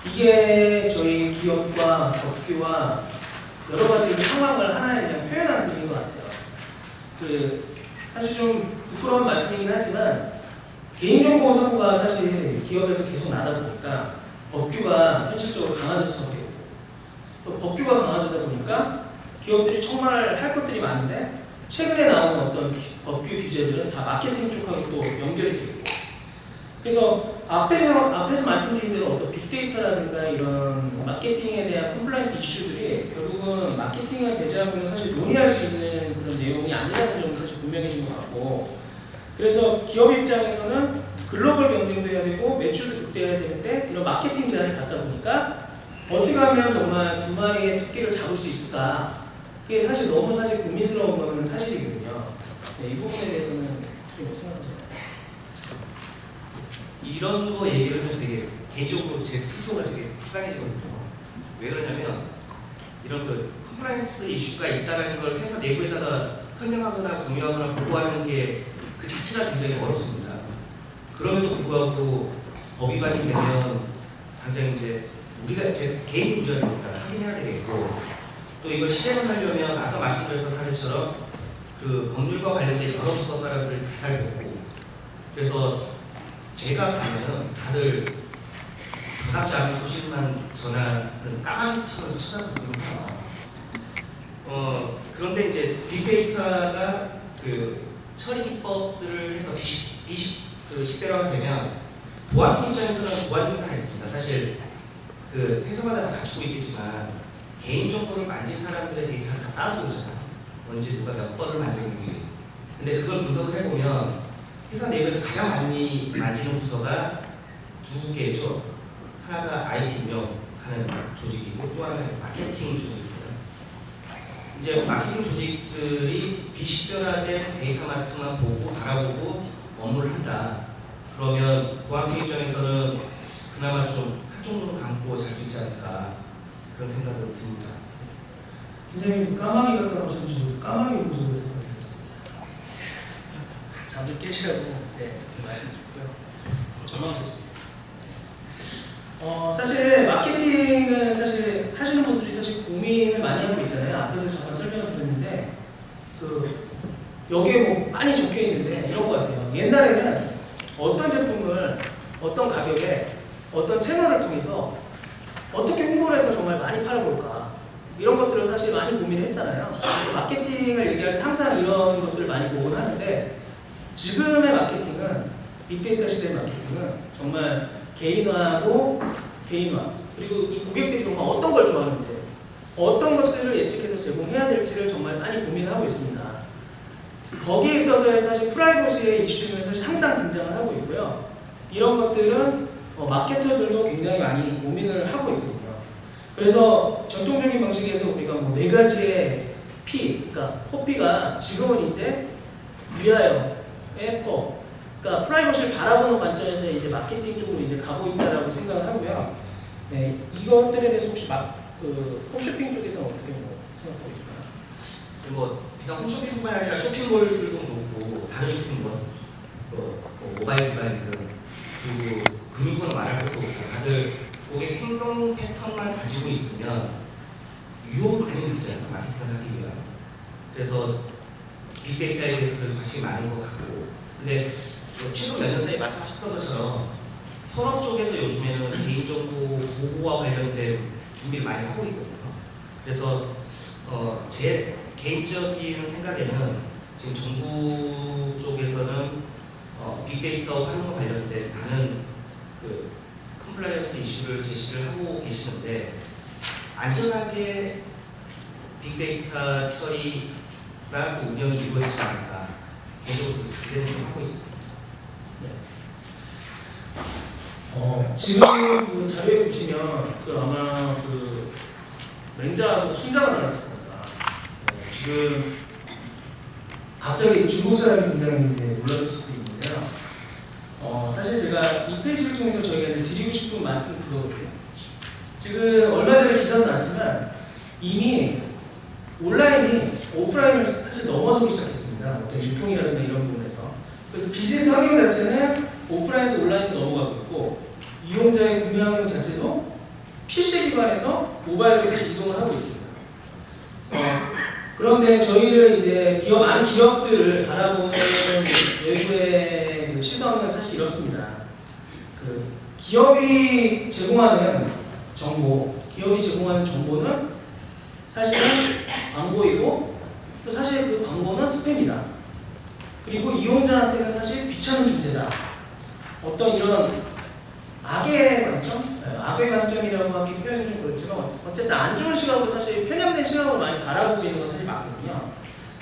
이게 저희 기업과 법규와 여러 가지 상황을 하나에 그냥 표현한 그림인 것 같아요. 사실 좀 부끄러운 말씀이긴 하지만 개인정보 선고가 사실 기업에서 계속 나다 보니까 법규가 현실적으로 강화될 수밖에 없고, 또 법규가 강화되다 보니까 기업들이 정말 할 것들이 많은데 최근에 나오는 어떤 법규 규제들은 다 마케팅 쪽하고 또 연결이 되고, 그래서 앞에서 말씀드린 대로 어떤 빅데이터라든가 이런 마케팅에 대한 컴플라이언스 이슈들이 결국은 마케팅을 배제하고는 사실 논의할 수 있는 그런 내용이 아니라는 점은 사실 분명해진 것 같고, 그래서 기업 입장에서는 글로벌 경쟁도 해야 되고 매출도 극대화해야 되는데 이런 마케팅 제한을 받다 보니까 어떻게 하면 정말 두 마리의 토끼를 잡을 수 있을까? 그게 사실 너무 고민스러운 건 사실이거든요. 네, 이 부분에 대해서는 어떻게 생각하세요? 이런 거 얘기를 하면 되게 개인적으로 제 스스로가 되게 불쌍해지거든요. 왜 그러냐면 이런 컴플라이언스 이슈가 있다는 걸 회사 내부에다가 설명하거나 공유하거나 보고하는 게 그 자체가 굉장히 어렵습니다. 그럼에도 불구하고 법 위반이 되면 당장 이제 우리가 제 개인 문제니까 확인해야 되겠고, 또 이걸 실행을 하려면 아까 말씀드렸던 사례처럼 그 법률과 관련된 여러 부서 사람들 다 보고, 그래서 제가 가면은 다들 반갑지 않은 소식만 전하는 까마귀처럼 쳐다보거든요. 그런데 이제 빅데이터가 그 처리 기법들을 해서 식대로가 되면 보안팀 입장에서는 두 가지 문제가 있습니다. 사실 그 회사마다 다 갖추고 있겠지만 개인정보를 만진 사람들의 데이터를 다 쌓아두고 있잖아요. 언제 누가 몇 번을 만졌는지. 근데 그걸 분석을 해보면 회사 내부에서 가장 많이 만지는 부서가 두 개죠. 하나가 IT 운영하는 조직이고 또 하나는 마케팅 조직입니다. 이제 마케팅 조직들이 비식별화된 데이터마트만 보고 바라보고 업무를 한다. 그러면 보안팀 입장에서는 그나마 좀 한쪽으로 감고 잘 수 있지 않을까 그런 생각을 듭니다. 팀장님 까마귀 같다고 하셨는데 까마귀 분석을 생각드렸습니다. 잠을 깨시라고 말씀드렸고요. 저만 좋습니다. 사실 마케팅은 사실 하시는 분들이 사실 고민을 많이 하고 있잖아요. 앞에서 잠깐 설명을 드렸는데 여기에 뭐 많이 적혀 있는데 이런 것 같아요. 옛날에는 어떤 제품을 어떤 가격에 어떤 채널을 통해서 어떻게 홍보를 해서 정말 많이 팔아볼까, 이런 것들을 사실 많이 고민을 했잖아요. 마케팅을 얘기할 때 항상 이런 것들을 많이 보곤 하는데, 지금의 마케팅은 빅데이터 시대의 마케팅은 정말 개인화하고 개인화, 그리고 이 고객들이 정말 어떤 걸 좋아하는지, 어떤 것들을 예측해서 제공해야 될지를 정말 많이 고민하고 있습니다. 거기에 있어서의 사실 프라이버시의 이슈는 사실 항상 등장을 하고 있고요. 이런 것들은 마케터들도 굉장히 많이 고민을 하고 있거든요. 그래서 전통적인 방식에서 우리가 뭐 4가지의 P, 그러니까 포피가 지금은 이제 위하여의 포, 그러니까 프라이버시를 바라보는 관점에서 이제 마케팅 쪽으로 이제 가고 있다라고 생각을 하고요. 네, 이것들에 대해서 혹시 홈쇼핑 쪽에서 어떻게 생각하고 있나요? 뭐 비단 홈쇼핑뿐만 아니라 쇼핑몰들도 그렇고 다른 쇼핑몰, 모바일 기반이든 그리고 금융권 말할 것도 없고 다들 고객 행동 패턴만 가지고 있으면 유혹을 많이 느끼잖아요. 마케팅을 하기 위한. 그래서 빅데이터에 대해서 그래도 관심이 많은 것 같고, 근데 최근 몇 년 사이에 말씀하셨던 것처럼 현업 쪽에서 요즘에는 개인정보 보호와 관련된 준비를 많이 하고 있거든요. 그래서 제 개인적인 생각에는 지금 정부 쪽에서는 빅데이터 활용과 관련된 많은 그 컴플라이언스 이슈를 제시를 하고 계시는데, 안전하게 빅데이터 처리가 운영이 이루어지지 않을까 개인적으로 기대는 좀 하고 있습니다. 지금 그 자료에 보시면 아마 맹자하고 순자가 나왔을 겁니다. 지금 갑자기 중국 사람이 굉장히 놀라실 수도 있는데요. 사실 제가 이 페이지를 통해서 저희가 드리고 싶은 말씀을 그거거든요. 지금 얼마 전에 기사도 났지만 이미 온라인이 오프라인을 사실 넘어서기 시작했습니다. 어떤 유통이라든가 이런 부분에서. 그래서 비즈니스 환경 자체는 오프라인에서 온라인으로 넘어가고 있고, 이용자의 구매 환경 자체도 PC 기반에서 모바일로 사실 이동을 하고 있습니다. 그런데 저희를 이제 많은 기업들을 바라보는 외부의 그 시선은 사실 이렇습니다. 그 기업이 제공하는 정보는 사실은 광고이고 또 사실 그 광고는 스팸이다. 그리고 이용자한테는 사실 귀찮은 존재다. 어떤 이런 악의 관점? 악의 관점이라고 하기 표현이 좀 그렇지만 어쨌든 안 좋은 시각으로 사실 편향된 시각으로 많이 바라보고 있는 건 사실 맞거든요.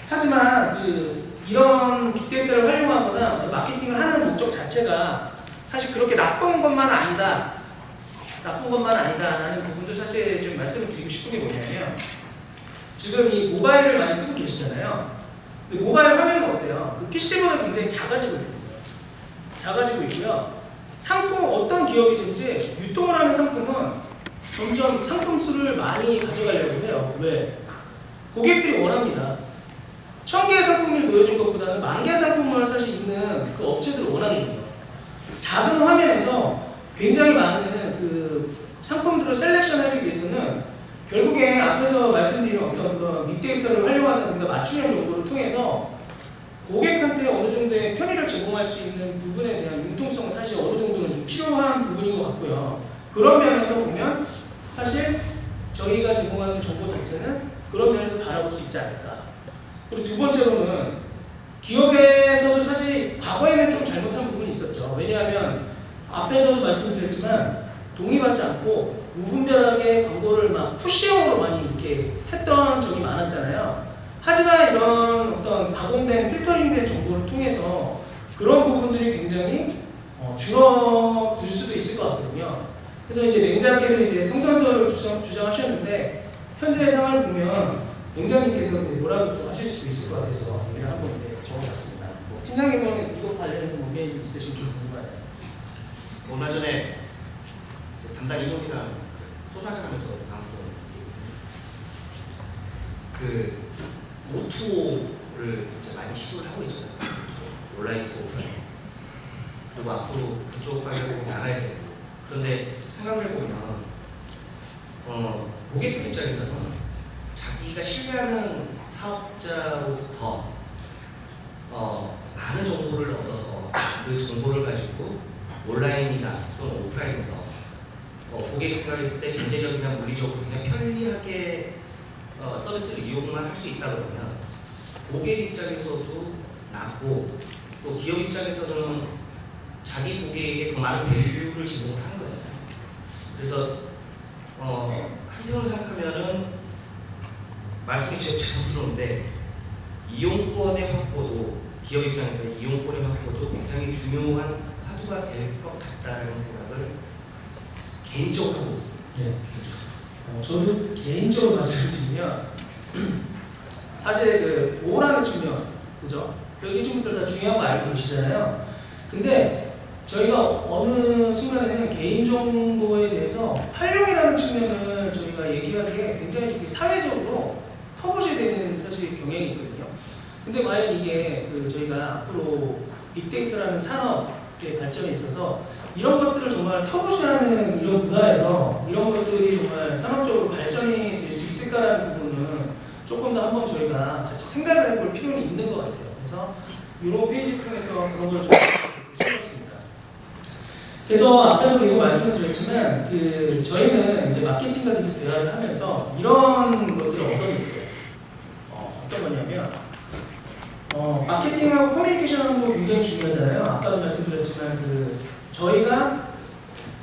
하지만 이런 빅데이터를 활용하거나 마케팅을 하는 목적 자체가 사실 그렇게 나쁜 것만 아니다라는 부분도 사실 좀 말씀을 드리고 싶은 게 뭐냐면 지금 이 모바일을 많이 쓰고 계시잖아요. 근데 모바일 화면은 어때요? 그 PC보다 굉장히 작아지고 있고요. 상품 어떤 기업이든지 유통을 하는 상품은 점점 상품 수를 많이 가져가려고 해요. 왜? 고객들이 원합니다. 1000개의 상품을 보여준 것보다는 10,000개의 상품을 사실 있는 그 업체들을 원하거든요. 작은 화면에서 굉장히 많은 그 상품들을 셀렉션하기 위해서는 결국에 앞에서 말씀드린 어떤 그런 빅데이터를 활용하는 그러니까 맞춤형 정보를 통해서 고객한테 어느 정도의 편의를 제공할 수 있는 부분에 대한 융통성은 사실 어느 정도는 좀 필요한 부분인 것 같고요. 그런 면에서 보면 사실 저희가 제공하는 정보 자체는 그런 면에서 바라볼 수 있지 않을까. 그리고 두 번째로는 기업에서도 사실 과거에는 좀 잘못한 부분이 있었죠. 왜냐하면 앞에서도 말씀드렸지만 동의받지 않고 무분별하게 광고를 막 푸시형으로 많이 이렇게 했던 적이 많았잖아요. 하지만 이런 어떤 가공된 필터링된 정보를 통해서 그런 부분들이 굉장히 줄어들 수도 있을 것 같거든요. 그래서 이제 맹자께서 이제 성선설을 주장하셨는데 현재 상황을 보면 맹자님께서 이제 뭐라고 하실 수도 있을 것 같아서 오늘 한번 이제 적어봤습니다. 팀장님은 이거 관련해서 뭐 메일 있으신지 궁금하네요. 얼마 전에 담당 이동이랑 소상하면서 아무튼 그 O2O를 이제 많이 시도를 하고 있잖아요. 온라인 투 오프라인. 그리고 앞으로 그쪽 방향으로 나가야 되고. 그런데 생각을 해보면 고객들 입장에서는 자기가 신뢰하는 사업자로부터 많은 정보를 얻어서 그 정보를 가지고 온라인이나 또는 오프라인에서 고객이 생각했을 때 경제적이나 물리적으로 그냥 편리하게 서비스를 이용만 할 수 있다 그러면 고객 입장에서도 낫고 또 기업 입장에서는 자기 고객에게 더 많은 밸류를 제공을 하는 거잖아요. 그래서 한편으로 생각하면은 말씀이 좀 죄송스러운데 이용권의 확보도 기업 입장에서 이용권의 확보도 굉장히 중요한 화두가 될 것 같다는 생각을 개인적으로 하고 있습니다. 네. 저도 개인적으로 말씀드리면 사실 그 보호라는 측면, 그죠? 여기 계신 분들 다 중요한 거 알고 계시잖아요. 근데 저희가 어느 순간에는 개인정보에 대해서 활용이라는 측면을 저희가 얘기하기에 굉장히 사회적으로 터부시 되는 사실 경향이 있거든요. 근데 과연 이게 저희가 앞으로 빅데이터라는 산업의 발전에 있어서 이런 것들을 정말 터부시하는 이런 문화에서 이런 것들이 정말 산업적으로 발전이 될 수 있을까라는 부분은 조금 더 한번 저희가 같이 생각을 해볼 필요는 있는 것 같아요. 그래서 이런 페이지 통해서 그런 걸 좀 싶었습니다. 그래서 앞에서 계속 말씀을 드렸지만 저희는 이제 마케팅과 계속 대화를 하면서 이런 것들을 얻어냈어요. 어떤 거냐면 마케팅하고 커뮤니케이션하는 거 굉장히 중요하잖아요. 아까도 말씀드렸지만 저희가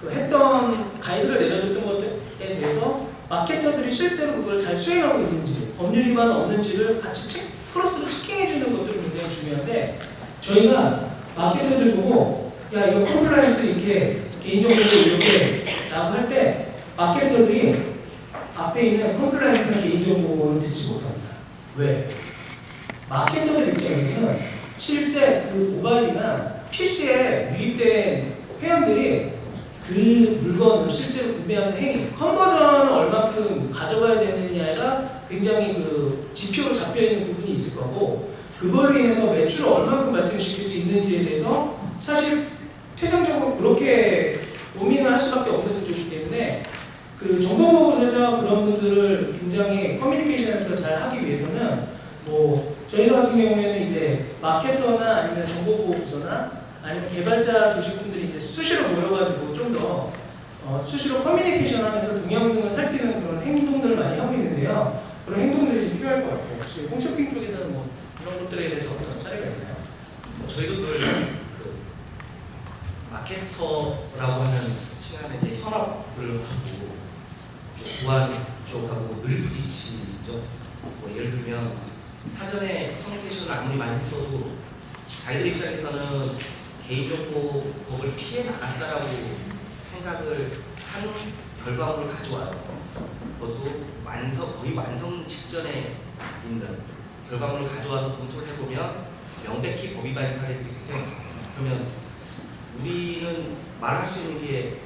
했던 가이드를 내려줬던 것에 대해서 마케터들이 실제로 그걸 잘 수행하고 있는지 법률 위반 없는지를 같이 크로스로 체킹해주는 것들이 굉장히 중요한데 저희가 마케터들 보고 야 이거 컴플라이언스 이렇게 개인정보를 이렇게 라고 할 때 마케터들이 앞에 있는 컴플라이언스나 개인정보는 듣지 못합니다. 왜? 마케터들 입장에서는 실제 모바일이나 PC에 유입된 회원들이 그 물건을 실제로 구매하는 행위, 컨버전을 얼마큼 가져가야 되느냐가 굉장히 지표로 잡혀있는 부분이 있을 거고 그걸로 인해서 매출을 얼마큼 발생시킬 수 있는지에 대해서 사실 태생적으로 그렇게 고민을 할 수밖에 없는 구조이기 때문에 그 정보보호소에서 그런 분들을 굉장히 커뮤니케이션에서 잘 하기 위해서는 뭐 저희가 같은 경우에는 이제 마케터나 아니면 정보보호부서나 아니면 개발자 조직분들이 이제 수시로 모여가지고 좀 더 수시로 커뮤니케이션하면서 동향 등을 살피는 그런 행동들을 많이 하고 있는데요. 그런 행동들이 좀 필요할 것 같아요. 혹시 홈쇼핑 쪽에서는 뭐 이런 것들에 대해서 어떤 사례가 있나요? 저희도 늘 그 마케터라고 하는 칭하는 이제 현업들하고 보안 쪽하고 늘 부딪히죠. 뭐 예를 들면 사전에 커뮤니케이션을 아무리 많이 했어도 자기들 입장에서는 개인정보법을 피해 나갔다라고 생각을 한 결과물을 가져와요. 그것도 거의 완성 직전에 있는 결과물을 가져와서 검토를 해보면 명백히 법 위반 사례들이 굉장히 많아요. 그러면 우리는 말할 수 있는 게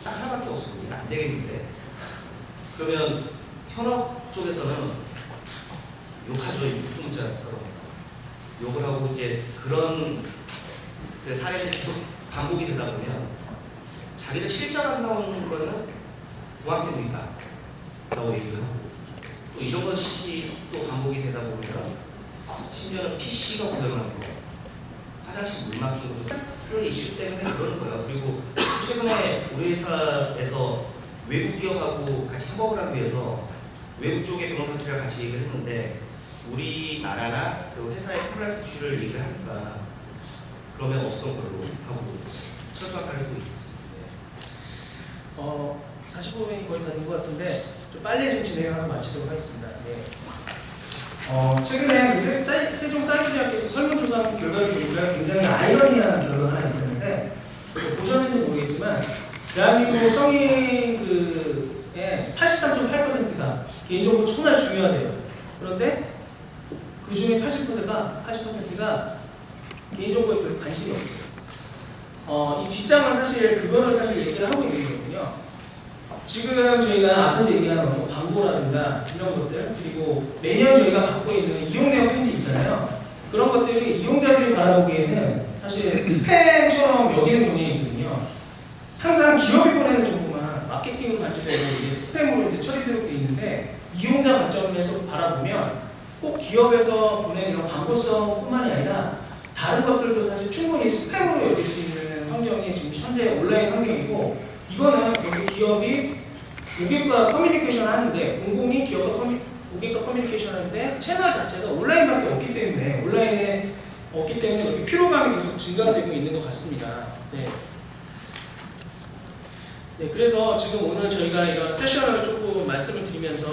딱 하나밖에 없습니다. 안 되겠는데. 그러면 현업 쪽에서는 욕하죠. 육등자 써서 욕을 하고 이제 그런 그 사례들이 계속 반복이 되다 보면 자기들 실적안 나오는 거는 보안 때문이다 라고 얘기를 하고 또 이런 것이 또 반복이 되다 보면 심지어는 PC가 고장난 거 화장실 물 막힌 것도 텍스 이슈 때문에 그러는 거예요. 그리고 최근에 우리 회사에서 외국 기업하고 같이 협업을 하기 위해서 외국 쪽의 변호사들이랑 같이 얘기를 했는데 우리나라나 그 회사의 컴플라이언스 이슈를 얘기를 하니까 그러면 없었던 걸로 하고 철수한 사례도 있었습니다. 45분이 거의 다 된 것 같은데 좀 빨리 좀 진행을 마치도록 하겠습니다. 네. 최근에 그 세종사이버대학교에서 설문조사 결과를 보니까 굉장히 아이러니한 결과가 하나 있었는데 보셨는지 모르겠지만 대한민국 성인의 83.8%가 개인정보 정말 중요하대요. 그런데 그 중에 80%가 개인정보에 별로 관심이 없어요. 이 뒷장은 사실 그거를 사실 얘기를 하고 있는 거거든요. 지금 저희가 앞에서 얘기한 광고라든가 이런 것들 그리고 매년 저희가 받고 있는 이용료 편지 있잖아요. 그런 것들이 이용자들이 바라보기에는 사실 스팸처럼 여기는 경향이 있거든요. 항상 기업이 보내는 정보만 마케팅으로 간주되고 이게 스팸으로 이제 처리되고 있는데 이용자 관점에서 바라보면 꼭 기업에서 보내는 이런 광고성뿐만이 아니라 다른 것들도 사실 충분히 스팸으로 여길 수 있는 환경이 지금 현재 온라인 환경이고 이거는 결국 기업이 고객과 커뮤니케이션을 하는데 공공이 고객과 커뮤니케이션을 하는데 채널 자체가 온라인밖에 없기 때문에 온라인에 없기 때문에 피로감이 계속 증가되고 있는 것 같습니다. 네. 네, 그래서 지금 오늘 저희가 이런 세션을 조금 말씀을 드리면서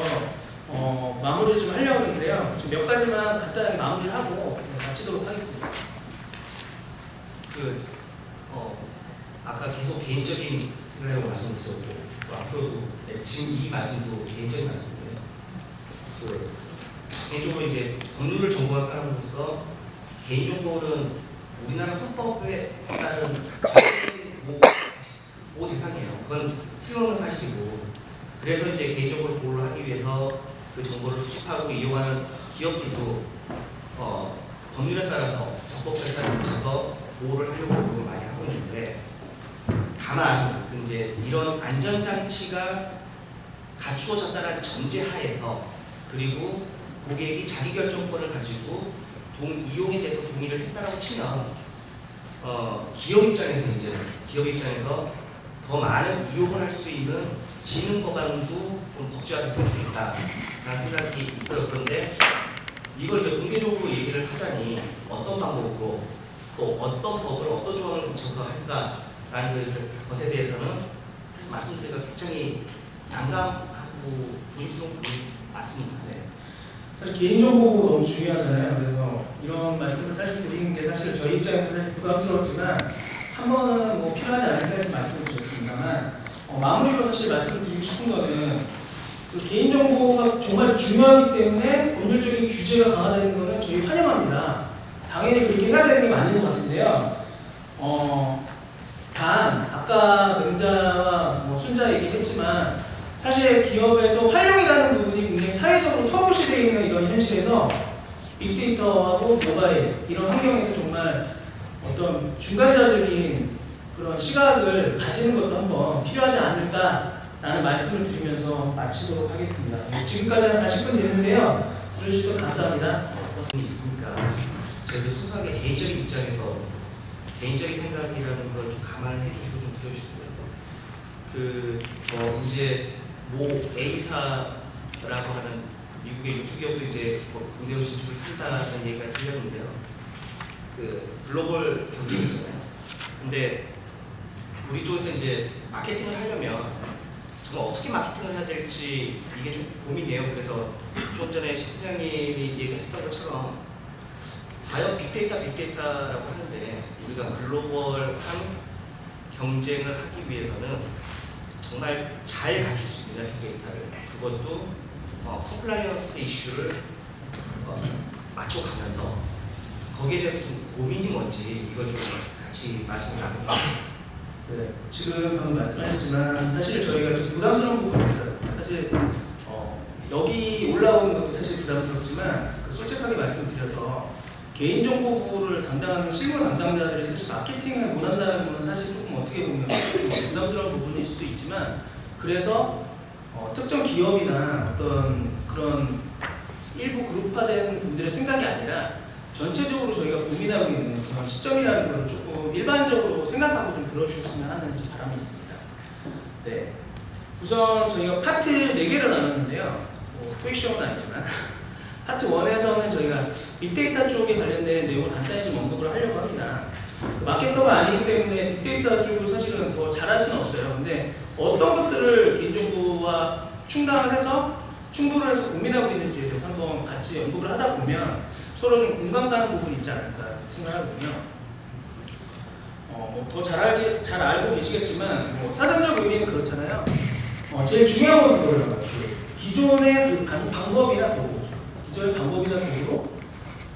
마무리를 좀 하려고 하는데요. 좀 몇 가지만 간단하게 마무리를 하고 마치도록 하겠습니다. 아까 계속 개인적인 생각을 말씀드렸고 앞으로도 지금 이 말씀도 개인적인 말씀인데요. 개인적으로 이제 법률을 전공한 사람으로서 개인정보는 우리나라 헌법에 따른 보호 대상이에요. 그건 틀림없는 사실이고 그래서 이제 개인정보를 보호를 하기 위해서 그 정보를 수집하고 이용하는 기업들도 법률에 따라서 적법 절차를 거쳐서 보호를 하려고 노력을 많이 하고 있는데 다만 이제 이런 안전장치가 갖추어졌다는 전제하에서 그리고 고객이 자기결정권을 가지고 이용에 대해서 동의를 했다라고 치면 기업 입장에서 더 많은 이용을 할 수 있는 지능 법안도 좀 복제화됐으면 좋겠다라는 생각이 있어요. 그런데 이걸 이제 공개적으로 얘기를 하자니 어떤 방법으로 또 어떤 법을 어떤 조항을 거쳐서 할까라는 것에 대해서는 사실 말씀드리기가 굉장히 난감하고 조심스러운 부분이 많습니다. 네. 사실 개인정보 너무 중요하잖아요. 그래서 이런 말씀을 사실 드리는 게 사실 저희 입장에서 사실 부담스럽지만 한 번은 뭐 필요하지 않을까 해서 말씀을 드렸습니다만 마무리로 사실 말씀드리고 싶은 거는 그 개인정보가 정말 중요하기 때문에 법률적인 규제가 강화되는 거는 저희 환영합니다. 당연히 그렇게 해야 되는 게 맞는 것 같은데요. 단 아까 명자와 순자 얘기했지만 사실 기업에서 활용이라는 부분이 굉장히 사회적으로 터부시 되어 있는 이런 현실에서 빅데이터하고 모바일 이런 환경에서 정말 어떤 중간자적인 그런 시각을 가지는 것도 한번 필요하지 않을까 라는 말씀을 드리면서 마치도록 하겠습니다. 지금까지 한 40분 됐는데요. 들어주셔서 감사합니다. 무슨 있습니까? 저희도 소소하게 개인적인 입장에서 개인적인 생각이라는 걸 좀 감안해 주시고 좀 들어주시고요. 이제 모 A사라고 하는 미국의 유수기업도 이제 국내로 진출을 한다는 얘기가 들렸는데요. 글로벌 경쟁이잖아요. 근데 우리 쪽에서 이제 마케팅을 하려면 정말 어떻게 마케팅을 해야 될지 이게 좀 고민이에요. 그래서 좀 전에 시트장님이 얘기하셨던 것처럼 과연 빅데이터라고 하는데 우리가 글로벌한 경쟁을 하기 위해서는 정말 잘 갖출 수 있느냐 빅데이터를, 그것도 컴플라이언스 이슈를 맞춰가면서 거기에 대해서 좀 고민이 뭔지 이걸 좀 같이 말씀을 나눠볼게요. 네, 지금 방금 말씀하셨지만 사실 저희가 좀 부담스러운 부분이 있어요. 사실 여기 올라오는 것도 사실 부담스럽지만 솔직하게 말씀드려서 개인정보부를 담당하는 실무 담당자들이 사실 마케팅을 못한다는 건 사실 조금 어떻게 보면 좀 부담스러운 부분일 수도 있지만, 그래서 특정 기업이나 어떤 그런 일부 그룹화된 분들의 생각이 아니라 전체적으로 저희가 고민하고 있는 그런 시점이라는 걸 조금 일반적으로 생각하고 좀 들어주셨으면 하는 바람이 있습니다. 네, 우선 저희가 파트 4개를 나눴는데요. 토익 시험은 아니지만 파트 1에서는 저희가 빅데이터 쪽에 관련된 내용을 간단히 좀 언급을 하려고 합니다. 마케터가 아니기 때문에 빅데이터 쪽을 사실은 더 잘할 수는 없어요. 근데 어떤 것들을 개인정보와 충돌을 해서 고민하고 있는지에 대해서 한번 같이 언급을 하다 보면 서로 좀 공감 가는 부분이 있지 않을까 생각하거든요. 더 잘 알고 계시겠지만 사전적 의미는 그렇잖아요. 제일 중요한 건 그거예요. 기존의 방법이나 도구로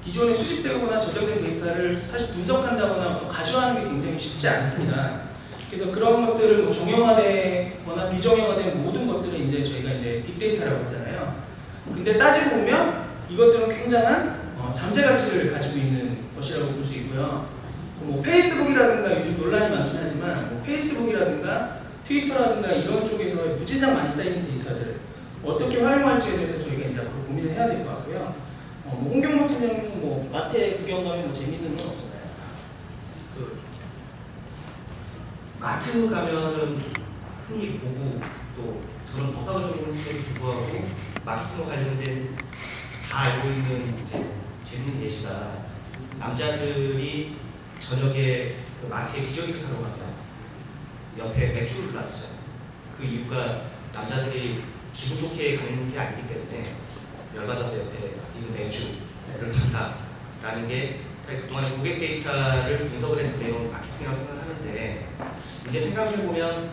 기존에 수집되거나 저장된 데이터를 사실 분석한다거나 또 가시화하는 게 굉장히 쉽지 않습니다. 그래서 그런 것들을 정형화되거나 비정형화된 모든 것들을 이제 저희가 이제 빅데이터라고 하잖아요. 근데 따지고 보면 이것들은 굉장한 잠재 가치를 가지고 있는 것이라고 볼 수 있고요. 페이스북이라든가 요즘 논란이 많긴 하지만 페이스북이라든가 트위터라든가 이런 쪽에서 무진장 많이 쌓이는 데이터들 어떻게 활용할지에 대해서 저희가 이제 앞으로 고민을 해야 될 것 같고요. 홍경모 팀장님 마트에 구경 가면 재밌는 건 없었나요? 마트 가면은 흔히 보고, 또 저는 법학을 좀 있는 스타일에 불구하고 마케팅과 관련된 다 알고 있는 이제 재밌는 예시가, 남자들이 저녁에 마트에 기저귀를 사러 가면 옆에 맥주를 놔두잖아요. 그 이유가 남자들이 기분 좋게 가는 게 아니기 때문에 열받아서 옆에 있는 맥주를 판다라는 게 그동안 고객 데이터를 분석을 해서 내놓은 마케팅이라고 생각을 하는데, 이제 생각해보면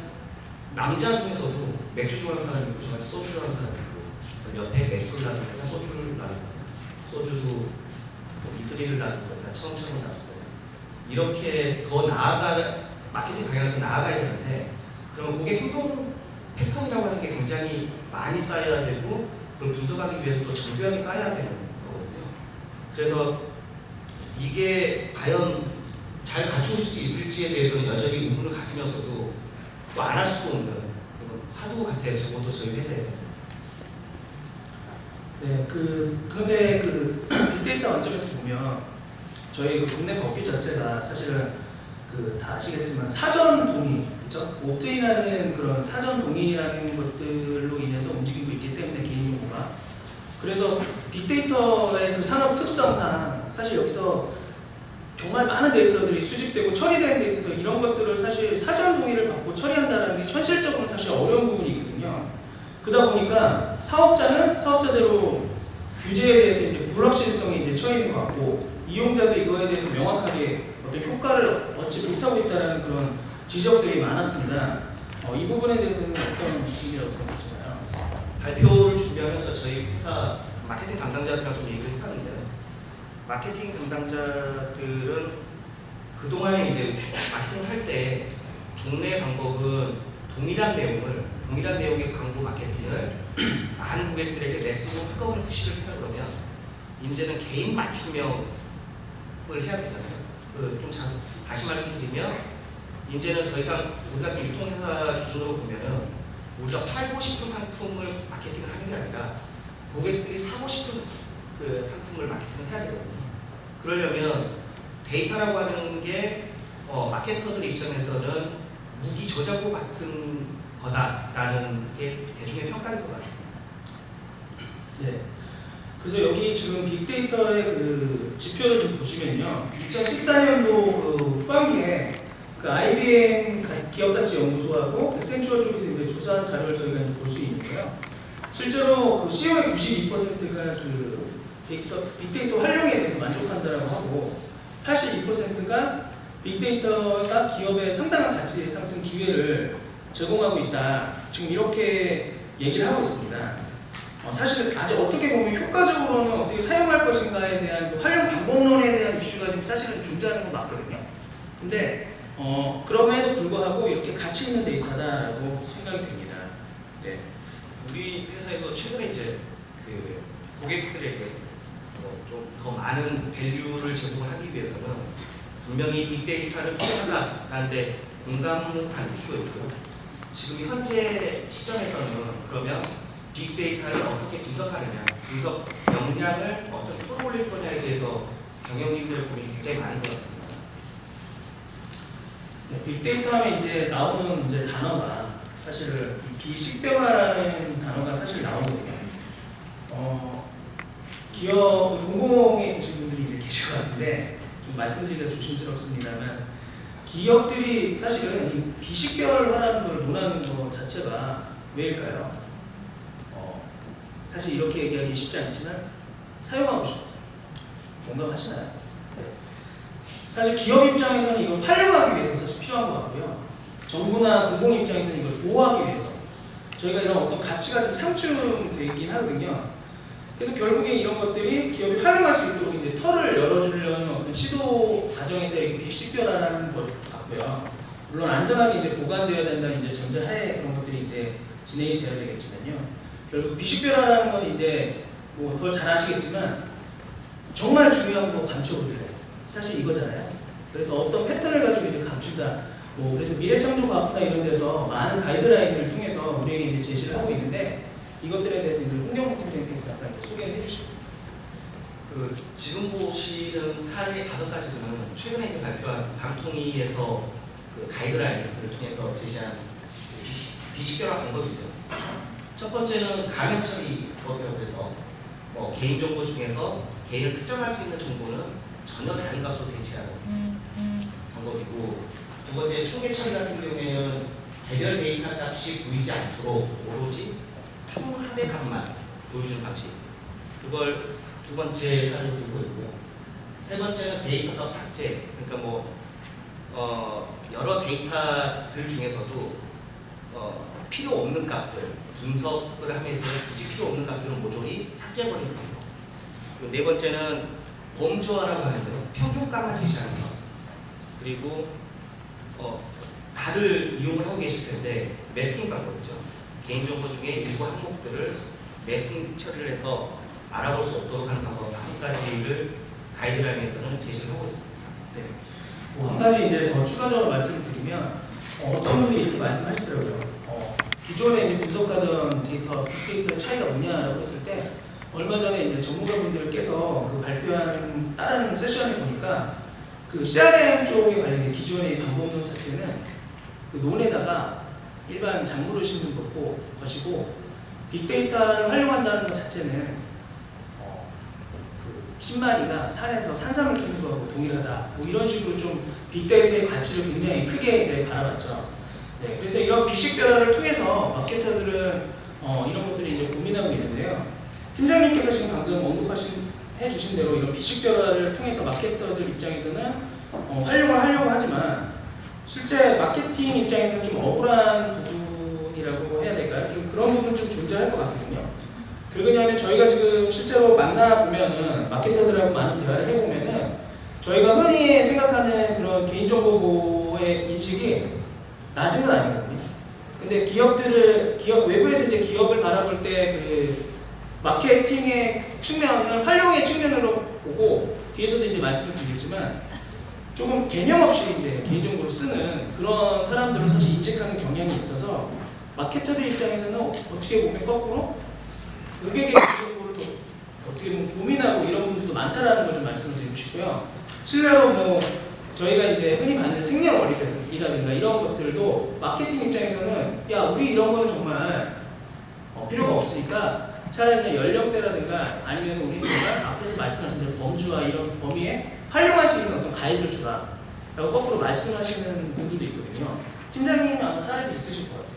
남자 중에서도 맥주 좋아하는 사람이 있고 저같이 소주 좋아하는 사람이 있고, 옆에 맥주를 놔두거나 소주를 놔두거나, 소주도 이슬리를 놔두거나 천천히 놔두거나, 이렇게 더 마케팅 방향을 더 나아가야 되는데, 그럼 고객 행동 패턴이라고 하는 게 굉장히 많이 쌓여야 되고, 그걸 분석하기 위해서 또 정교하게 쌓여야 되는 거거든요. 그래서 이게 과연 잘 갖춰질 수 있을지에 대해서는 여전히 의문을 가지면서도 또 안 할 수도 없는 그런 화두 같아요. 저것도 저희 회사에서. 네, 그런데 빅데이터 관점에서 보면 저희 국내 법규 자체가 사실은 다 아시겠지만 사전 동의, 그렇죠? 옵트인하는 그런 사전 동의라는 것들로 인해서 움직이고 있기 때문에 개인정보가, 그래서 빅데이터의 산업 특성상 사실 여기서 정말 많은 데이터들이 수집되고 처리되는 데 있어서 이런 것들을 사실 사전 동의를 받고 처리한다는 게 현실적으로 사실 어려운 부분이 있거든요. 그러다 보니까 사업자는 사업자대로 규제에 대해서 이제 불확실성이 이제 처해있는 것 같고, 이용자도 이거에 대해서 명확하게 어떤 효과를 얻지 못하고 있다는 그런 지적들이 많았습니다. 이 부분에 대해서는 어떤 의미라고 생각하시나요? 발표를 준비하면서 저희 회사 마케팅 담당자들이랑 좀 얘기를 해봤는데요. 마케팅 담당자들은 그동안에 이제 마케팅을 할 때 종래 방법은 동일한 내용의 광고 마케팅을 많은 고객들에게 메시지로 한꺼번에 푸시를 했다 그러면 이제는 개인 맞춤형을 해야 되잖아요. 좀 다시 말씀드리면 이제는 더 이상 우리 같은 유통회사 기준으로 보면은 우리가 팔고 싶은 상품을 마케팅을 하는 게 아니라 고객들이 사고 싶은 그 상품을 마케팅을 해야 되거든요. 그러려면 데이터라고 하는 게 마케터들 입장에서는 무기 저작고 같은 거다라는 게 대중의 평가일 것 같습니다. 네. 그래서 여기 지금 빅데이터의 그 지표를 좀 보시면요. 2014년도 그 후반기에 그 IBM 기업가치연구소하고 엑센추어 쪽에서 이제 조사한 자료를 저희가 볼 수 있는데요. 실제로 그 CEO의 92%가 그 빅데이터 활용에 대해서 만족한다라고 하고 82%가 빅데이터가 기업의 상당한 가치 상승 기회를 제공하고 있다. 지금 이렇게 얘기를 하고 있습니다. 사실 아직 어떻게 보면 효과적으로는 어떻게 사용할 것인가에 대한 그 활용 방법론에 대한 이슈가 지금 사실은 존재하는 건 맞거든요. 근데 그럼에도 불구하고 이렇게 가치 있는 데이터다라고 생각이 됩니다. 네. 우리 회사에서 최근에 이제 그 고객들에게 좀 더 많은 밸류를 제공을 하기 위해서는 분명히 빅데이터는 필요하다라는데 공감을 느끼고 있고요. 지금 현재 시점에서는 그러면 빅데이터를 어떻게 분석하느냐, 분석 역량을 어떻게 끌어올릴 거냐에 대해서 경영진들의 고민이 굉장히 많은 것 같습니다. 네, 빅데이터 하면 이제 나오는 이제 단어가 사실 비식별화라는 단어가 사실 나오거든요. 기업 공공에 계신 분들이 이제 계실 것 같은데 좀 말씀드리기가 조심스럽습니다만 기업들이 사실은 이 비식별화라는 걸 논하는 것 자체가 왜일까요? 사실 이렇게 얘기하기 쉽지 않지만 사용하고 싶어서. 공감하시나요? 네. 사실 기업 입장에서는 이걸 활용하기 위해서 사실 필요한 것 같고요. 정부나 공공 입장에서는 이걸 보호하기 위해서 저희가 이런 어떤 가치가 좀 상충되긴 하거든요. 그래서 결국에 이런 것들이 기업이 활용할 수 있도록 이제 털을 열어주려는 어떤 시도 과정에서 이렇게 비식별화라는 것 같고요. 물론 안전하게 이제 보관되어야 된다는 이제 전제하에 그런 것들이 이제 진행이 되어야 되겠지만요. 결국 비식별화라는 건 이제 뭐 더 잘 아시겠지만 정말 중요한 거 감춰볼래. 사실 이거잖아요. 그래서 어떤 패턴을 가지고 이제 감춘다. 그래서 미래창조과학부나 이런 데서 많은 가이드라인을 통해서 우리에게 이제 제시를 하고 있는데 이것들에 대해서 이제 홍경국 팀장님께서 잠깐 소개해 주시죠. 그 지금 보시는 사례 5가지는 최근에 이제 발표한 방통위에서 그 가이드라인을 통해서 제시한 비식별화 방법이죠. 첫 번째는 가명 처리 법이라고 해서 개인정보 중에서 개인을 특정할 수 있는 정보는 전혀 다른 값으로 대체하는 방법이고, 두 번째 총계 처리 같은 경우에는 개별 데이터 값이 보이지 않도록 오로지 총 합의 값만 보여주는 방식. 그걸 두 번째 사례로 들고 있고요. 세 번째는 데이터 값 삭제. 그러니까 여러 데이터들 중에서도 필요 없는 값들, 분석을 하면서 굳이 필요 없는 값들은 모조리 삭제해버리는 방법. 그리고 네 번째는 범주화라고 하는데요. 평균값만 제시하는 것. 그리고 다들 이용을 하고 계실 텐데 매스킹 방법이죠. 개인정보 중에 일부 항목들을 매스킹 처리를 해서 알아볼 수 없도록 하는 방법 5가지를 가이드라인에서는 제시를 하고 있습니다. 네. 한 가지 이제 더 추가적으로 말씀을 드리면 어떤 분들이 이렇게 말씀하시더라고요. 기존에 이제 분석하던 빅데이터의 차이가 뭐냐라고 했을 때 얼마 전에 이제 전문가분들께서 그 발표한 다른 세션을 보니까 그 CRM 쪽에 관련된 기존의 방법론 자체는 그 논에다가 일반 작물을 심는 것이고 빅데이터를 활용한다는 것 자체는 그 신마리가 산에서 산삼을 키는 거하고 동일하다. 이런 식으로 좀 빅데이터의 가치를 굉장히 크게 이제 바라봤죠. 네, 그래서 이런 비식별화를 통해서 마케터들은 이런 것들이 이제 고민하고 있는데요. 팀장님께서 지금 방금 해주신 대로 이런 비식별화를 통해서 마케터들 입장에서는 활용을 하려고 하지만 실제 마케팅 입장에서는 좀 억울한 부분이라고 해야 될까요? 좀 그런 부분 좀 존재할 것 같거든요. 그러냐면 저희가 지금 실제로 만나보면은 마케터들하고 많은 대화를 해보면은 저희가 흔히 생각하는 그런 개인정보 보호의 인식이 낮은 건 아니거든요. 근데 외부에서 이제 기업을 바라볼 때 그 마케팅의 측면을 활용의 측면으로 보고 뒤에서도 이제 말씀을 드리겠지만 조금 개념 없이 이제 개인정보를 쓰는 그런 사람들을 사실 인식하는 경향이 있어서 마케터들 입장에서는 어떻게 보면 거꾸로 고객의 정보를 또 어떻게 보면 고민하고 이런 분들도 많다라는 걸 좀 말씀을 드리고 싶고요. 실례로 뭐 저희가 이제 흔히 받는 생년월일이라든가 이런 것들도 마케팅 입장에서는 야 우리 이런 거는 정말 필요가 없으니까 차라리 그냥 연령대라든가 아니면 우리는 정말 앞에서 말씀하신 대로 범주와 이런 범위에 활용할 수 있는 어떤 가이드를 주라 라고 거꾸로 말씀하시는 분들도 있거든요. 팀장님 아마 사례도 있으실 것 같아요.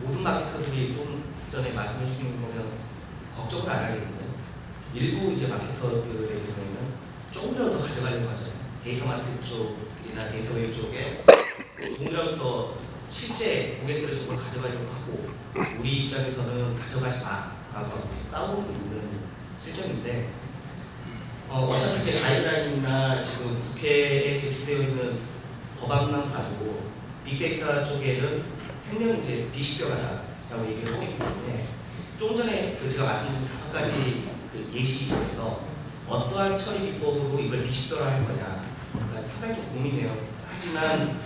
모든 마케터들이 좀 전에 말씀해 주신 거면 걱정을 안 하겠는데 일부 이제 마케터들의 경우에는 조금이라도 더 가져가려고 하잖아요. 데이터 마트 쪽이나 데이터 웨이 쪽에 조금이라도 더 실제 고객들의 정보를 가져가려고 하고 우리 입장에서는 가져가지 마라고 하고 싸우고 있는 실정인데 어차피 이제 가이드라인이나 지금 국회에 제출되어 있는 법안만 봐도 빅데이터 쪽에는 생명이 이제 비식별하다라고 얘기를 하고 있기 때문에 조금 전에 제가 말씀드린 5가지 그 예시 중에서 어떠한 처리 기법으로 이걸 비식별화할 거냐 상당히 좀 고민해요. 하지만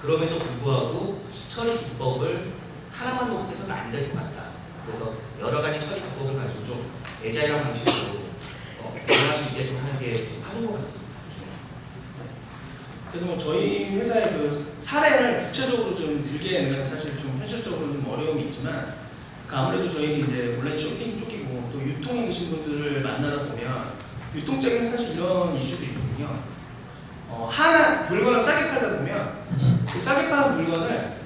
그럼에도 불구하고 처리 기법을 하나만 놓고 해서는 안 될 것 같다. 그래서 여러 가지 처리 기법을 가지고 좀 애자일한 방식으로 변할 수 있게 좀 하는 게 좀 하는 것 같습니다. 그래서 뭐 저희 회사의 그 사례를 구체적으로 좀 들기에는 사실 좀 현실적으로 좀 어려움이 있지만 아무래도 저희는 이제 온라인 쇼핑 쪽이고 또 유통에 계신 분들을 만나다 보면 유통적인 사실 이런 이슈도 있거든요. 하나 물건을 싸게 팔다 보면 그 싸게 파는 물건을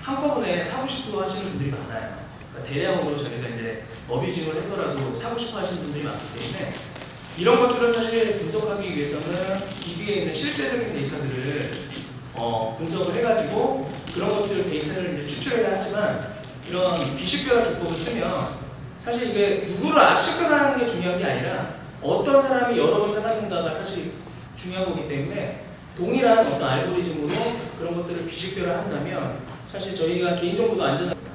한꺼번에 사고 싶어 하시는 분들이 많아요. 그러니까 대량으로 저희가 이제 어뷰징을 해서라도 사고 싶어 하시는 분들이 많기 때문에 이런 것들을 사실 분석하기 위해서는 기기에 있는 실제적인 데이터들을 분석을 해가지고 그런 것들 데이터를 이제 추출해야 하지만 이런 비식별화 기법을 쓰면 사실 이게 누구를 악식별하는 게 중요한 게 아니라 어떤 사람이 여러 번 사는가가 사실 중요한 거기 때문에 동일한 어떤 알고리즘으로 그런 것들을 비식별화 한다면 사실 저희가 개인정보도 안전합니다.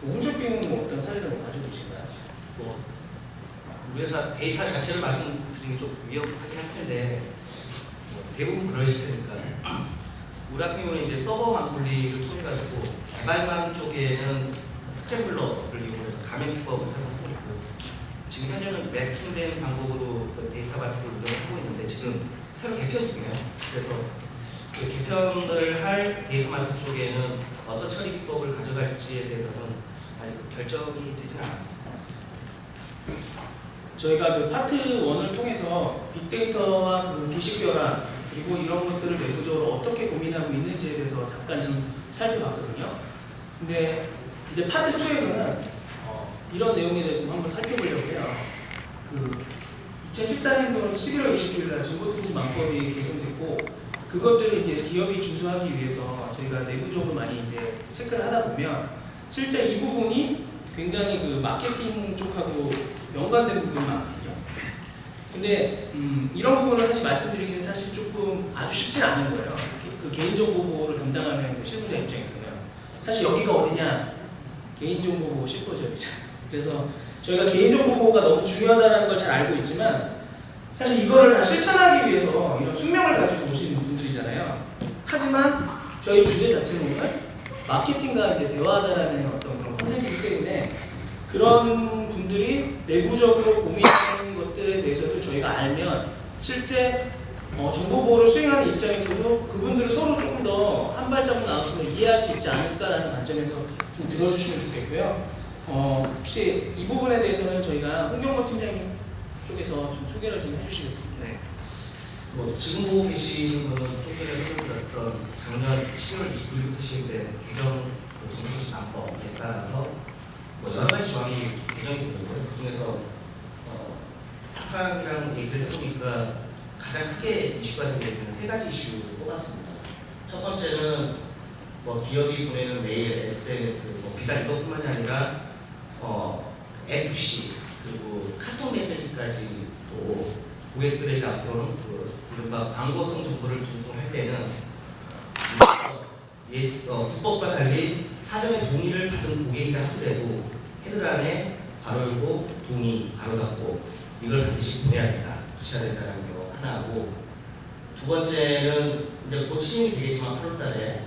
홈쇼핑은 뭐 어떤 사례를 가지고 계신가요? 우리 회사 데이터 자체를 말씀드리는 게 좀 위험하긴 할 텐데 대부분 그러실 테니까 우리 같은 경우는 이제 서버망 분리를 통해 가지고 개발망 쪽에는 스크램블러를 이용해서 가맹 기법을 사용하고 있고 지금 현재는 매스킹된 방법으로 그 데이터 마트를 운영하고 있는데 지금 새로 개편 중이에요. 그래서 그 개편을 할 데이터 마트 쪽에는 어떤 처리 기법을 가져갈지에 대해서는 아직 결정이 되지는 않았습니다. 저희가 그 파트 1을 통해서 빅데이터와 그 비식별화 그리고 이런 것들을 내부적으로 어떻게 고민하고 있는지에 대해서 잠깐 좀 살펴봤거든요. 근데 이제 파트 2에서는 이런 내용에 대해서 한번 살펴보려고 해요. 그 2014년도 11월 29일 날 정보통신망법이 개정됐고 그것들을 이제 기업이 준수하기 위해서 저희가 내부적으로 많이 이제 체크를 하다 보면 실제 이 부분이 굉장히 그 마케팅 쪽하고 연관된 부분이 많거든요. 근데 이런 부분을 사실 말씀드리기는 사실 조금 아주 쉽진 않은 거예요. 그 개인정보 보호를 담당하는 그 실무자 입장에서는 사실 여기가 어디냐 개인정보 보호 10%잖아요. 그래서 저희가 개인정보 보호가 너무 중요하다는 걸 잘 알고 있지만 사실 이거를 다 실천하기 위해서 이런 숙명을 가지고 오신 분들이잖아요. 하지만 저희 주제 자체는 오늘 마케팅과 이제 대화하다라는 어떤 그런 컨셉이기 때문에 그런 분들이 내부적으로 고민하는 것들에 대해서도 저희가 알면 실제 정보 보호를 수행하는 입장에서도 그분들을 서로 조금 더 한 발자국 나아가서 이해할 수 있지 않을까라는 관점에서 좀 들어주시면 좋겠고요. 혹시 이 부분에 대해서는 저희가 홍경모 팀장님 쪽에서 좀 소개를 좀 해주시겠습니다. 네. 지금 보고 계시는 거는 좀 전에 설명드렸던 작년 12월 29일부터 시행된 개정 정보통신망법에 따라서 여러 가지 조항이 개정이 되는데요. 그 중에서 탁학이랑 얘기를 해보니까 가장 크게 이슈가 되고 있는 3가지 이슈를 뽑았습니다. 첫 번째는 기업이 보내는 메일, SNS, 비단 이것뿐만이 아니라 FC 그리고 카톡 메시지까지 또 고객들에게 앞으로는 이른바 광고성 정보를 전송할 때는 불법과 달리 사전에 동의를 받은 고객이라 하더라도 헤드란에 괄호 열고 동의 괄호 닫고 이걸 반드시 보내야 된다, 붙여야 된다는 게 하나고 두 번째는 이제 곧 시행이 되겠지만 8월달에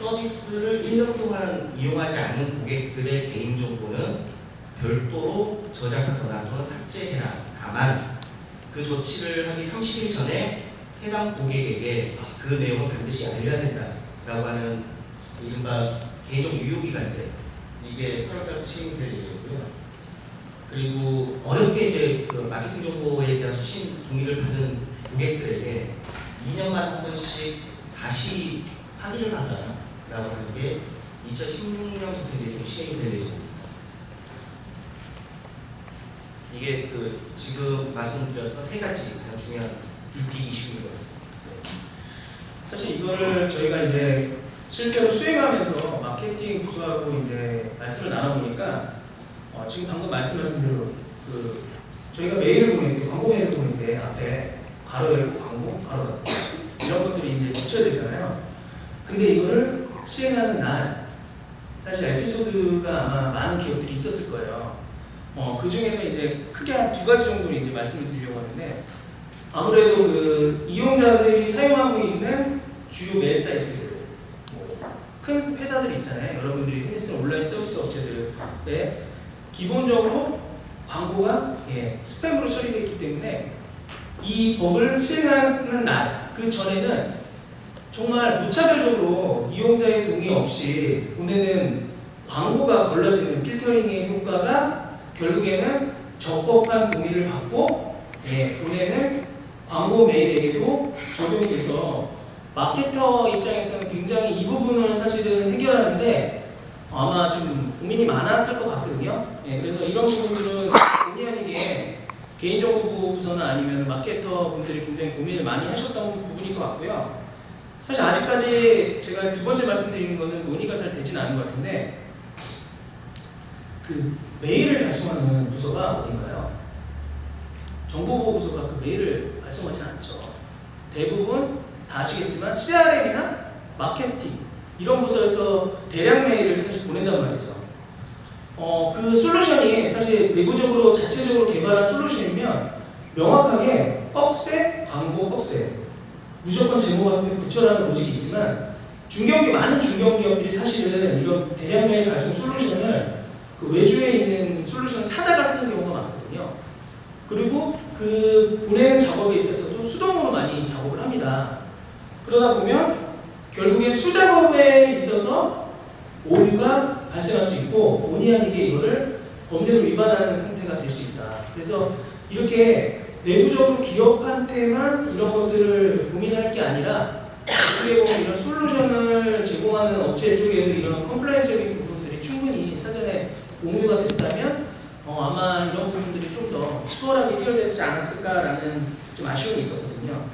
서비스를 1년 동안 이용하지 않은 고객들의 개인정보는 별도로 저장하거나 또는 삭제해라. 다만 그 조치를 하기 30일 전에 해당 고객에게 그 내용을 반드시 알려야 된다라고 하는 이른바 개인정보 유효기간제, 이게 8월달부터 시행이 될 예정이고요. 그리고 어렵게 이제 그 마케팅 정보에 대한 수신 동의를 받은 고객들에게 2년만 한 번씩 다시 확인을 받아라라고 하는 게 2016년부터 이제 좀 시행이 될 예정입니다. 이게 그 지금 말씀드렸던 세 가지 가장 중요한 빅 이슈인 것 같습니다. 사실 이거를 저희가 이제 실제로 수행하면서 마케팅 부서하고 이제 말씀을 나눠보니까 지금 방금 말씀하신 대로 그 저희가 메일을 보낼 때, 광고 메일을 보낼 때 앞에 가로 열고 광고, 가로 닫고 이런 것들이 이제 붙여야 되잖아요. 근데 이거를 시행하는 날 사실 에피소드가 아마 많은 기업들이 있었을 거예요. 그 중에서 이제 크게 한 두 가지 정도를 이제 말씀을 드리려고 하는데, 아무래도 그 이용자들이 사용하고 있는 주요 메일 사이트들, 큰 회사들이 있잖아요. 여러분들이 흔히 쓰는 온라인 서비스 업체들에 기본적으로 광고가 스팸으로 처리되어 있기 때문에 이 법을 시행하는 날, 그 전에는 정말 무차별적으로 이용자의 동의 없이 보내는 광고가 걸러지는 필터링의 효과가 결국에는 적법한 동의를 받고 보내는 광고 메일에게도 적용이 돼서 마케터 입장에서는 굉장히 이 부분을 사실은 해결하는데 아마 좀 고민이 많았을 것 같거든요. 그래서 이런 부분들은 본의 아니게 개인정보부 부서나 아니면 마케터 분들이 굉장히 고민을 많이 하셨던 부분일 것 같고요. 사실 아직까지 제가 두 번째 말씀드리는 거는 논의가 잘 되지는 않은 것 같은데, 그 메일을 발송하는 부서가 어딘가요? 정보보호 부서가 그 메일을 발송하지는 않죠. 대부분 다 아시겠지만 CRM이나 마케팅 이런 부서에서 대량 메일을 사실 보낸단 말이죠. 그 솔루션이 사실 내부적으로 자체적으로 개발한 솔루션이면 명확하게 꺽쇠, 광고 꺽쇠 무조건 제목 앞에 붙여라는 로직이 있지만 많은 중견기업들이 사실은 이런 대량 메일 발송 솔루션을 그 외주에 있는 솔루션을 사다가 쓰는 경우가 많거든요. 그리고 그 보내는 작업에 있어서도 수동으로 많이 작업을 합니다. 그러다 보면 결국엔 수작업에 있어서 오류가 발생할 수 있고 본의 아니게 이거를 법률을 위반하는 상태가 될 수 있다. 그래서 이렇게 내부적으로 기업한테만 이런 것들을 고민할 게 아니라 어떻게 보면 이런 솔루션을 제공하는 업체 쪽에도 이런 컴플라이언스적인 부분들이 충분히 사전에 공유가 됐다면 아마 이런 부분들이 좀 더 수월하게 해결되지 않았을까라는 좀 아쉬움이 있었거든요.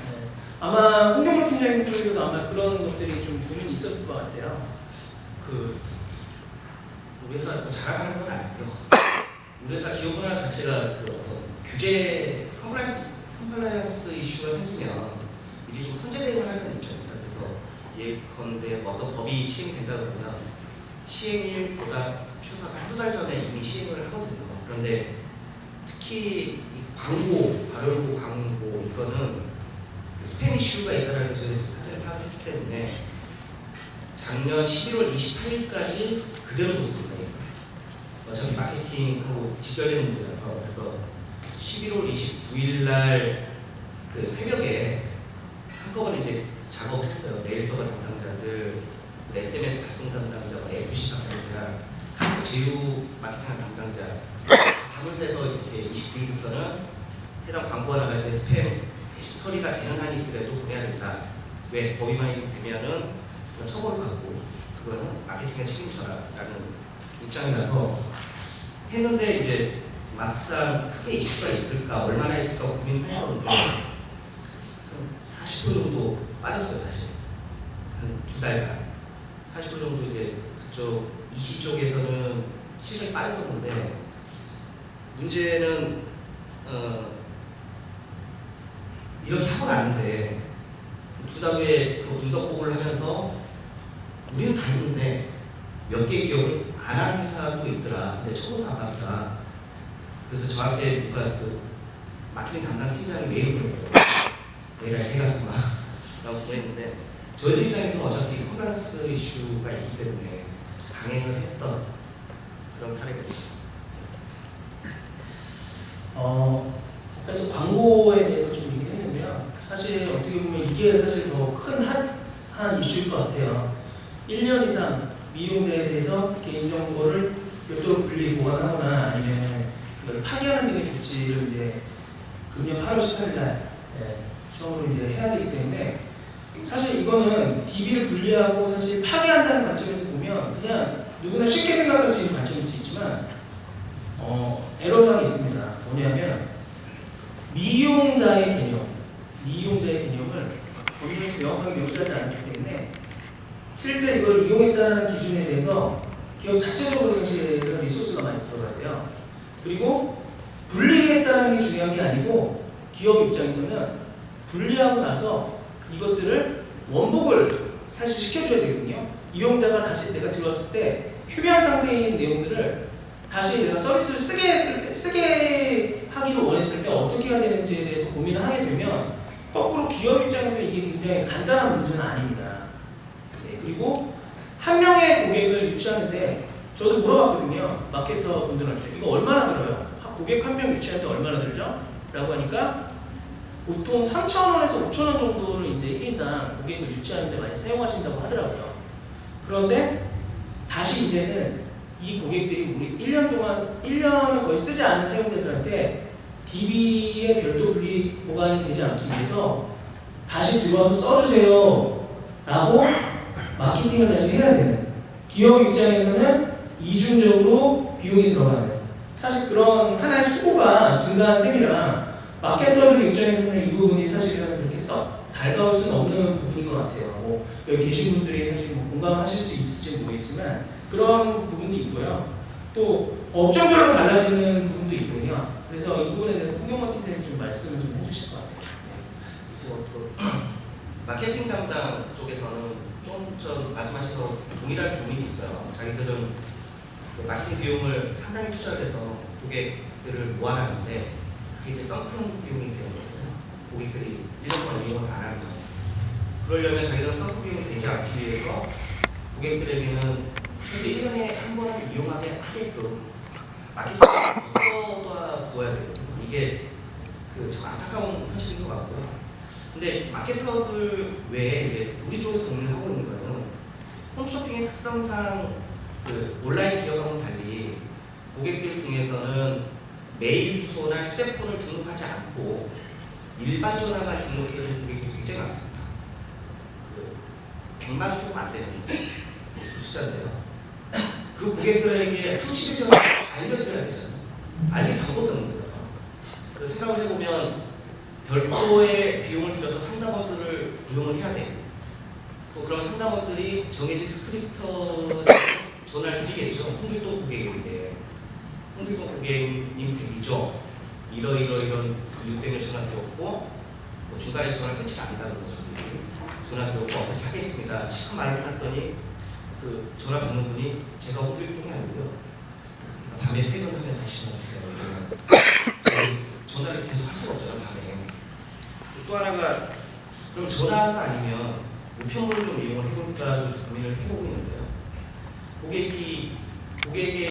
아마 홍경로 팀장님 쪽에도 아마 그런 것들이 좀 고민이 있었을 것 같아요. 우리 회사 자랑하는 건 아니고요. 우리 회사 기업 문화 자체가 그 어떤 규제 컴플라이언스 이슈가 생기면 미리 좀 선제 대응을 하는 입장입니다. 그래서 예컨대 어떤 법이 시행이 된다 그러면 시행일보다 최소한 한두 달 전에 이미 시행을 하거든요. 그런데 특히 이 광고, 발열고 광고 이거는 그 스팸 이슈가 있다는 것을 사전에 파악을 했기 때문에 작년 11월 28일까지 그대로 뒀습니다. 어차피 마케팅하고 직결되는 문제라서. 그래서 11월 29일 날 그 새벽에 한꺼번에 이제 작업을 했어요. 메일 서버 담당자들, SMS 발송 담당자, FC 담당자, 각 제휴 마케팅 담당자 밤을 새서 이렇게 29일부터는 해당 광고가 나갈 때 스팸 처리가 되는 한이 있더라도 보내야 된다. 왜? 법위반이 되면은 처벌을 받고 그거는 마케팅의 책임져라라는 입장이라서 했는데 이제 막상 크게 이슈가 있을까 얼마나 있을까 고민을 했었는데 40% 정도 빠졌어요. 사실 한 2달간 40% 정도 이제 그쪽 이시 쪽에서는 실적이 빠졌었는데 문제는 이렇게 하고 났는데 2달 후에 그 분석 보고를 하면서 우리는 다 했는데 몇 개 기업을 안 한 회사도 있더라. 근데 처음부터 안 받더라. 그래서 저한테 누가 그 마케팅 담당 팀장이 메일 보냈어요. 내가 새가 쓰마 라고 보냈는데 저희 입장에서는 어차피 컴플라이언스 이슈가 있기 때문에 강행을 했던 그런 사례가 있습니다. 그래서 광고에 대해서 좀 얘기했는데요. 사실 어떻게 보면 이게 사실 더 큰 한 이슈일 것 같아요. 1년 이상 미용자에 대해서 개인정보를 별도로 분리 보관하거나 아니면 그걸 파기하는 등의 조치를 이제 금년 8월 18일 날 처음으로 이제 해야 되기 때문에 사실 이거는 DB를 분리하고 사실 파기한다는 관점에서 보면 그냥 누구나 쉽게 생각할 수 있는 관점일 수 있지만 애로사항이 있습니다. 뭐냐면 미용자의 개념을 법률에서 명확하게 명시하지 않기 때문에 실제 이걸 이용했다는 기준에 대해서 기업 자체적으로 사실은 리소스가 많이 들어가야 돼요. 그리고 분리했다는 게 중요한 게 아니고 기업 입장에서는 분리하고 나서 이것들을 원복을 사실 시켜줘야 되거든요. 이용자가 다시 내가 들어왔을 때 휴면 상태인 내용들을 다시 내가 서비스를 쓰게 하기를 원했을 때 어떻게 해야 되는지에 대해서 고민을 하게 되면 거꾸로 기업 입장에서 이게 굉장히 간단한 문제는 아닙니다. 네, 그리고 한 명의 고객을 유치하는데 저도 물어봤거든요. 마케터 분들한테 이거 얼마나 들어요? 고객 한 명 유치하는데 얼마나 들죠? 라고 하니까 보통 3,000원에서 5,000원 정도를 이제 1인당 고객을 유치하는데 많이 사용하신다고 하더라고요. 그런데 다시 이제는 이 고객들이 우리 1년 동안 1년을 거의 쓰지 않은 사용자들한테 DB의 별도 분리 보관이 되지 않기 위해서 다시 들어와서 써주세요 라고 마케팅을 다시 해야 되는, 기업 입장에서는 이중적으로 비용이 들어가는, 사실 그런 하나의 수고가 증가한 셈이라 마케터들 입장에서는 이 부분이 사실은 그렇게 썩 달가울 수는 없는 부분인 것 같아요. 뭐 여기 계신 분들이 사실 뭐 공감하실 수 있을지 모르겠지만 그런 부분도 있고요. 또 업종별로 달라지는 부분도 있거든요. 그래서 이 부분에 대해서 홍경만 팀장님 좀 말씀을 좀 해주실 것 같아요. 마케팅 담당 쪽에서는 좀 전 말씀하신 거 동일한 부분이 있어요. 자기들은 그 마케팅 비용을 상당히 투자를 해서 고객들을 모아놨는데 그게 이제 썬큰 비용이 되는 거거든요. 고객들이 1년 동안 이용을 안 하면 그러려면 자기들은 썬큰 비용이 되지 않기 위해서 고객들에게는 최소 1년에 한 번은 이용하게 하게끔 마케팅을 쏟아 부어야 되거든요. 이게 그 참 안타까운 현실인 것 같고요. 근데 마케터들 외에 이제 우리 쪽에서 고민을 하고 있는 거는 홈쇼핑의 특성상 그 온라인 기업하고는 달리 고객들 중에서는 메일 주소나 휴대폰을 등록하지 않고 일반 전화만 등록해 준 고객들이 굉장히 많습니다. 그 100만 원 조금 안 되는 그 숫자인데요. 그 고객들에게 30일 전에 알려드려야 되잖아요. 알릴 방법이 없는 거예요. 그래서 생각을 해보면 별도의 비용을 들여서 상담원들을 고용을 해야 돼요. 또 그런 상담원들이 정해진 스크립터 전화를 드리겠죠. 홍길동 고객인데 홍길동 고객님 댁이죠. 이런 이유 때문에 전화 드렸고 뭐 중간에 전화 끝이 난다는 분들이 전화 드렸고 어떻게 하겠습니다. 시간 말을 해놨더니 그 전화 받는 분이 제가 홍길동이 아니고요. 밤에 퇴근하면 다시 전화주세요. 전화를 계속 할 수가 없잖아요. 밤에. 또 하나가 그럼 전화가 아니면 우편물을 좀 이용을 해볼까 좀 고민을 해보고 있는데요. 고객의